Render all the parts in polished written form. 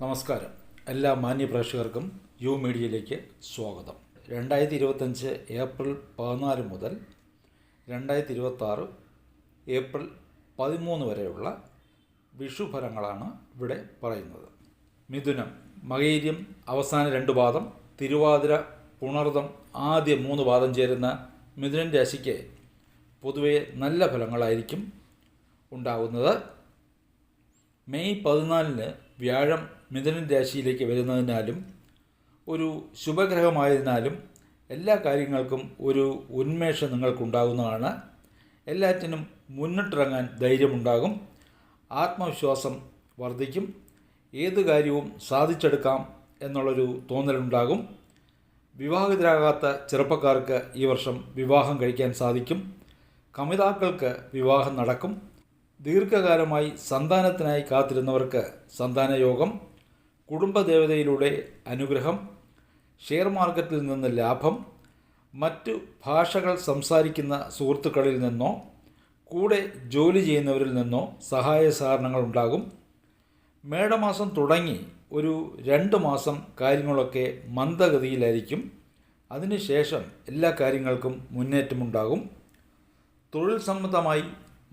നമസ്കാരം. എല്ലാ മാന്യ പ്രേക്ഷകർക്കും യു മീഡിയയിലേക്ക് സ്വാഗതം. 2025 ഏപ്രിൽ 14 മുതൽ 2026 ഏപ്രിൽ 13 വരെയുള്ള വിഷുഫലങ്ങളാണ് ഇവിടെ പറയുന്നത്. മിഥുനം, മകയിരം അവസാന 2 പാദം, തിരുവാതിര, പുണർദം ആദ്യ 3 പാദം ചേരുന്ന മിഥുനൻ രാശിക്ക് പൊതുവെ നല്ല ഫലങ്ങളായിരിക്കും ഉണ്ടാകുന്നത്. മെയ് 14 വ്യാഴം മിഥുനൻ രാശിയിലേക്ക് വരുന്നതിനാലും ഒരു ശുഭഗ്രഹമായതിനാലും എല്ലാ കാര്യങ്ങൾക്കും ഒരു ഉന്മേഷം നിങ്ങൾക്കുണ്ടാകുന്നതാണ്. എല്ലാറ്റിനും മുന്നിട്ടിറങ്ങാൻ ധൈര്യമുണ്ടാകും, ആത്മവിശ്വാസം വർദ്ധിക്കും, ഏത് കാര്യവും സാധിച്ചെടുക്കാം എന്നുള്ളൊരു തോന്നലുണ്ടാകും. വിവാഹിതരാകാത്ത ചെറുപ്പക്കാർക്ക് ഈ വർഷം വിവാഹം കഴിക്കാൻ സാധിക്കും. കമിതാക്കൾക്ക് വിവാഹം നടക്കും. ദീർഘകാലമായി സന്താനത്തിനായി കാത്തിരുന്നവർക്ക് സന്താനയോഗം, കുടുംബദേവതയിലൂടെ അനുഗ്രഹം, ഷെയർ മാർക്കറ്റിൽ നിന്ന് ലാഭം, മറ്റു ഭാഷകൾ സംസാരിക്കുന്ന സുഹൃത്തുക്കളിൽ നിന്നോ കൂടെ ജോലി ചെയ്യുന്നവരിൽ നിന്നോ സഹായ സഹകരണങ്ങൾ ഉണ്ടാകും. മേടമാസം തുടങ്ങി ഒരു 2 മാസം കാര്യങ്ങളൊക്കെ മന്ദഗതിയിലായിരിക്കും. അതിനുശേഷം എല്ലാ കാര്യങ്ങൾക്കും മുന്നേറ്റമുണ്ടാകും. തൊഴിൽ സംബന്ധമായി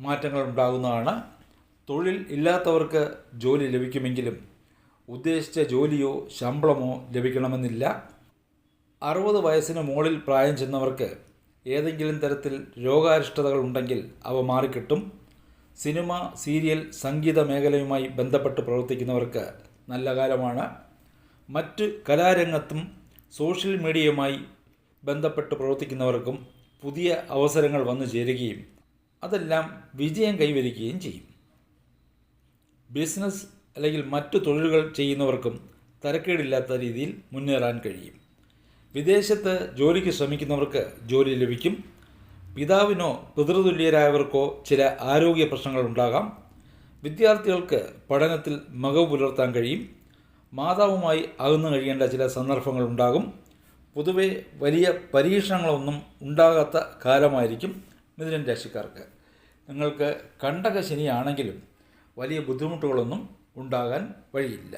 മാറ്റങ്ങൾ ഉണ്ടാകുന്നതാണ്. തൊഴിൽ ഇല്ലാത്തവർക്ക് ജോലി ലഭിക്കുമെങ്കിലും ഉദ്ദേശിച്ച ജോലിയോ ശമ്പളമോ ലഭിക്കണമെന്നില്ല. 60 വയസ്സിന് മുകളിൽ പ്രായം ചെന്നവർക്ക് ഏതെങ്കിലും തരത്തിൽ രോഗാരിഷ്ടതകൾ ഉണ്ടെങ്കിൽ അവ മാറിക്കിട്ടും. സിനിമ, സീരിയൽ, സംഗീത മേഖലയുമായി ബന്ധപ്പെട്ട് പ്രവർത്തിക്കുന്നവർക്ക് നല്ല കാലമാണ്. മറ്റ് കലാരംഗത്തും സോഷ്യൽ മീഡിയയുമായി ബന്ധപ്പെട്ട് പ്രവർത്തിക്കുന്നവർക്കും പുതിയ അവസരങ്ങൾ വന്നു ചേരുകയും അതെല്ലാം വിജയം കൈവരിക്കുകയും ചെയ്യും. ബിസിനസ് അല്ലെങ്കിൽ മറ്റു തൊഴിലുകൾ ചെയ്യുന്നവർക്കും തരക്കേടില്ലാത്ത രീതിയിൽ മുന്നേറാൻ കഴിയും. വിദേശത്ത് ജോലിക്ക് ശ്രമിക്കുന്നവർക്ക് ജോലി ലഭിക്കും. പിതാവിനോ പിതൃതുല്യരായവർക്കോ ചില ആരോഗ്യ പ്രശ്നങ്ങൾ ഉണ്ടാകാം. വിദ്യാർത്ഥികൾക്ക് പഠനത്തിൽ മികവ് പുലർത്താൻ കഴിയും. മാതാവുമായി അകന്നു കഴിയേണ്ട ചില സന്ദർഭങ്ങൾ ഉണ്ടാകും. പൊതുവെ വലിയ പരീക്ഷണങ്ങളൊന്നും ഉണ്ടാകാത്ത കാലമായിരിക്കും മിഥുനൻ രാശിക്കാർക്ക്. നിങ്ങൾക്ക് കണ്ടക ശനിയാണെങ്കിലും വലിയ ബുദ്ധിമുട്ടുകളൊന്നും ഉണ്ടാകാൻ വഴിയില്ല.